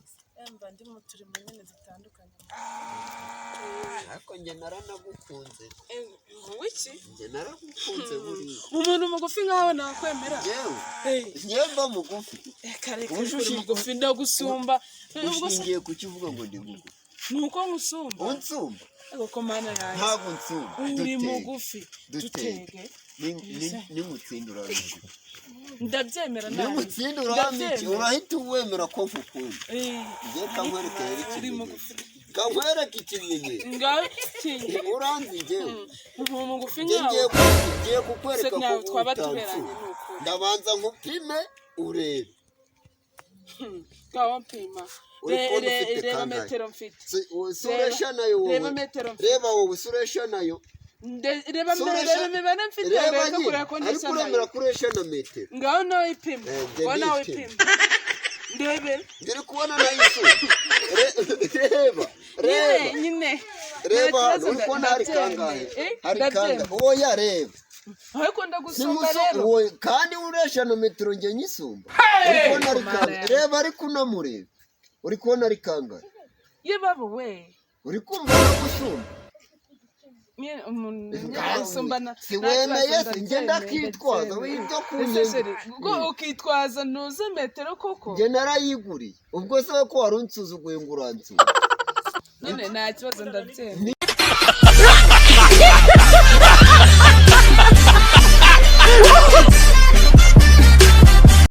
iki mba ndi mu turimo nyine dutandukanye ariko njye naranagukunze wiki njye naragukunze buriya umuntu mugufi nkawe nakwemera yewe mba mugufi kare kuri mugufi ndagusumba ushingiye kukivuga ngo ndi mugufi nuko ngusumba unsumba ariko mana yanjye ntabwo nsumba uri mugufi dutege nimutsindura ndabyemera nawe nimutsindura miki urahita uwemera ko mukunda ngiye kamwereka rero ikimenyetso kamwereka ikimenyetso ngaho kingi uranzi njyewe mugufi nyawe ngiye kukwereka ko twaba tuberanye nuko ndabanza nkupime urebe ngaho mpima reba metero mfite suresha nayo wowe reba wowe suresha nayo reba mibare mfite reka kureka ko ndisa nayo uremera kuresha na metero ngaho nawe ipima nawe ipima ndebera ngiri kubona nayo reba nyine reba uri kubona hari kangahe hari kangahe oya reba ariko ndagusumba rero kandi uresha na metero njye nyisumba uri kubona ari kangahe reba ariko unamureba uri kubona ari kangahe yebabo we uri kumva nagusumba siwemeye njye ndakitwaza w'ibyo kunyega ubwo ukitwaza ntuze metero koko njye narayiguriye ubwo se ko wari unsuzuguye ngo uransuye nyine nta kibazo ndabyemera